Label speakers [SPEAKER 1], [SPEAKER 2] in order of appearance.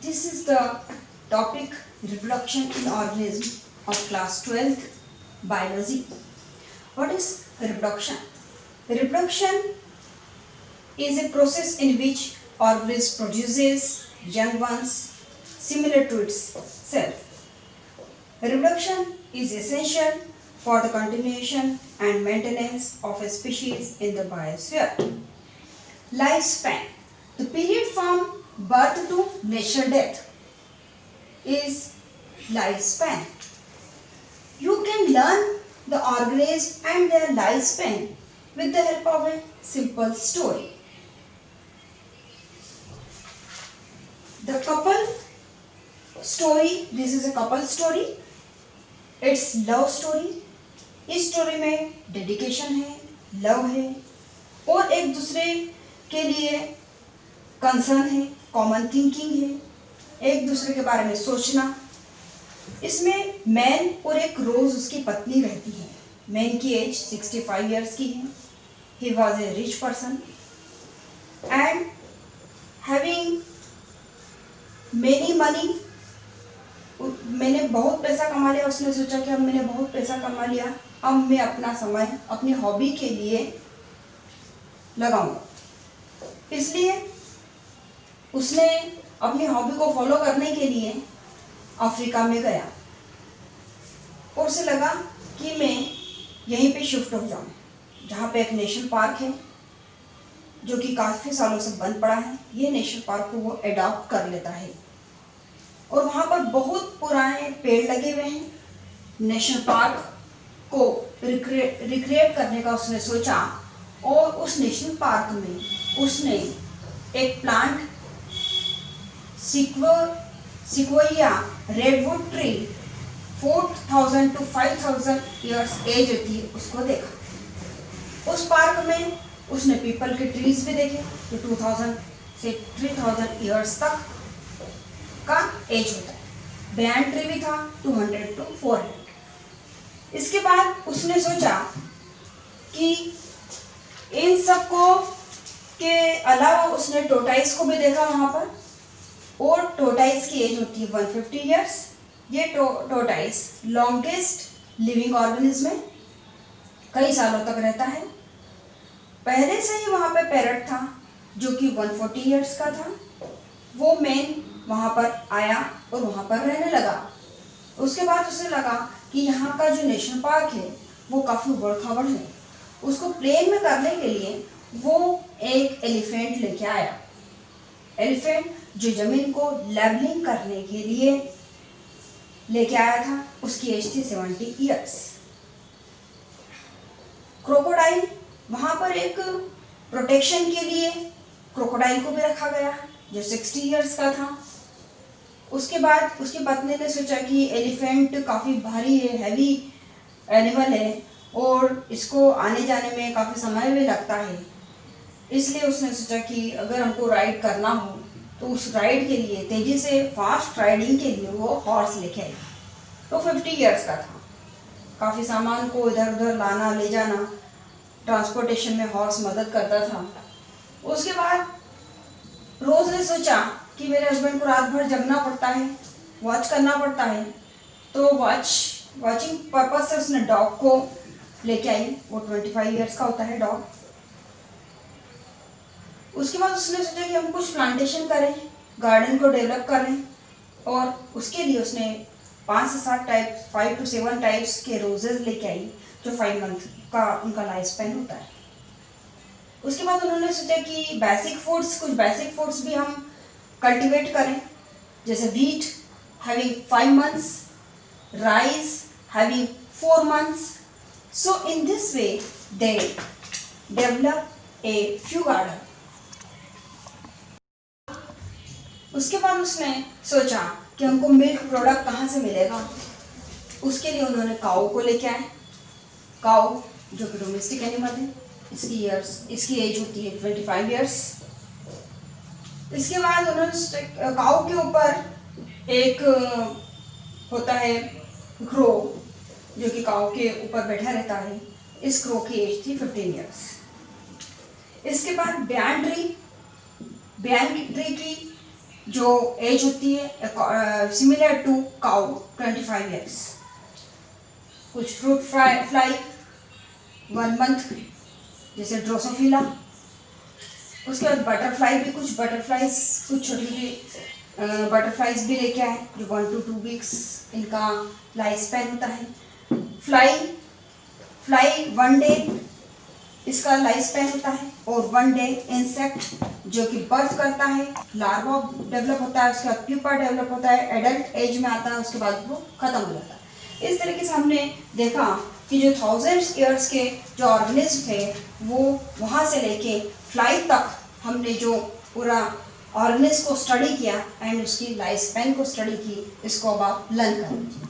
[SPEAKER 1] This is the topic reproduction in organism of class 12th biology. What is reproduction? Reproduction is a process in which organism produces young ones similar to itself. Reproduction is essential for the continuation and maintenance of a species in the biosphere. Lifespan. The period from birth to natural death is lifespan. You can learn the organism and their lifespan with the help of a simple story. The couple story, this is a couple story. It's love story. इस story में dedication है, love है और एक दूसरे के लिए concern है, कॉमन थिंकिंग है, एक दूसरे के बारे में सोचना। इसमें मैन और एक रोज उसकी पत्नी रहती है। मैन की एज 65 इयर्स की है। He was a rich person and having many money. मैंने बहुत पैसा कमा लिया। उसने सोचा कि अब मैंने बहुत पैसा कमा लिया, अब मैं अपना समय अपनी हॉबी के लिए लगाऊंगा। इसलिए उसने अपनी हॉबी को फॉलो करने के लिए अफ्रीका में गया और उसे लगा कि मैं यहीं पे शिफ्ट हो जाऊं, जहाँ पे एक नेशनल पार्क है जो कि काफ़ी सालों से बंद पड़ा है। ये नेशनल पार्क को वो अडॉप्ट कर लेता है और वहाँ पर बहुत पुराने पेड़ लगे हुए हैं। नेशनल पार्क को रिक्रिएट करने का उसने सोचा और उस नेशनल पार्क में उसने एक plant sequoia redwood tree 4000 to 5000 years age होती है, उसको देखा। उस पार्क में उसने पीपल के ट्रीज भी देखे जो 2000 से 3000 ईयर्स तक का एज होता है। बैन ट्री भी था 200 to 400। इसके बाद उसने सोचा कि इन सबको के अलावा उसने टोटाइस को भी देखा वहाँ पर, और टोटाइस की एज होती है 150 ईयर्स। ये टोटाइस लॉन्गेस्ट लिविंग ऑर्गेनिज्म है, कई सालों तक रहता है। पहले से ही वहाँ पे पैरट था जो कि 140 ईयर्स का था। वो मैन वहाँ पर आया और वहाँ पर रहने लगा। उसके बाद उसे लगा कि यहाँ का जो नेशनल पार्क है वो काफ़ी बड़ा है। उसको प्लेन में करने के लिए वो एक एलिफेंट लेके आया। एलिफेंट जो ज़मीन को लेवलिंग करने के लिए लेके आया था, उसकी एज थी 70 ईयर्स। क्रोकोडाइल, वहाँ पर एक प्रोटेक्शन के लिए क्रोकोडाइल को भी रखा गया जो 60 ईयर्स का था। उसके बाद उसकी पत्नी ने सोचा कि एलिफेंट काफ़ी भारी है, हैवी एनिमल है और इसको आने जाने में काफ़ी समय भी लगता है। इसलिए उसने सोचा कि अगर हमको राइड करना हो तो उस राइड के लिए, तेज़ी से फास्ट राइडिंग के लिए वो हॉर्स लेके आई। तो 50 ईयर्स का था। काफ़ी सामान को इधर उधर लाना ले जाना, ट्रांसपोर्टेशन में हॉर्स मदद करता था। उसके बाद रोज़ ने सोचा कि मेरे हस्बैंड को रात भर जगना पड़ता है, वॉच करना पड़ता है, तो वॉचिंग पर्पज से उसने डॉग को लेके आई। वो 25 ईयर्स का होता है डॉग। उसके बाद उसने सोचा कि हम कुछ प्लांटेशन करें, गार्डन को डेवलप करें, और उसके लिए उसने 5 से 7 टाइप्स 5 to 7 टाइप्स के रोजेज लेके आई जो 5 मंथ का उनका लाइफ स्पैन होता है। उसके बाद उन्होंने सोचा कि कुछ बेसिक फूड्स भी हम कल्टिवेट करें, जैसे wheat having 5 months, rice having 4 months. So in this way they develop a few garden. उसके बाद उसने सोचा कि हमको मिल्क प्रोडक्ट कहाँ से मिलेगा। उसके लिए उन्होंने काऊ को लेके आए। काऊ जो कि डोमेस्टिक एनिमल है, इसकी एज होती है 25 ईयर्स। इसके बाद उन्होंने काऊ के ऊपर एक होता है क्रो जो कि काऊ के ऊपर बैठा रहता है। इस क्रो की एज थी 15 ईयर्स। इसके बाद बयान ट्री की जो एज होती है सिमिलर टू काउ 25 ईयर्स। कुछ फ्रूट फ्लाई 1 मंथ जैसे ड्रोसोफिला। उसके बाद बटरफ्लाई भी, कुछ बटरफ्लाइज, कुछ छोटी छोटी बटरफ्लाइज भी लेके आए जो 1 to 2 वीक्स इनका लाइफ स्पैन होता है। फ्लाई 1 डे इसका लाइफ स्पैन होता है, और 1 डे इंसेक्ट जो कि बर्थ करता है, लार्वा डेवलप होता है, उसके बाद प्यूपा डेवलप होता है, एडल्ट एज में आता है, उसके बाद वो खत्म हो जाता है। इस तरीके से हमने देखा कि जो 1000 ईयर्स के जो ऑर्गेनिज्म थे वो वहाँ से लेके फ्लाई तक हमने जो पूरा ऑर्गेनिज्म को स्टडी किया एंड उसकी लाइफ स्पैन को स्टडी की। इसको अब आप लर्न करें।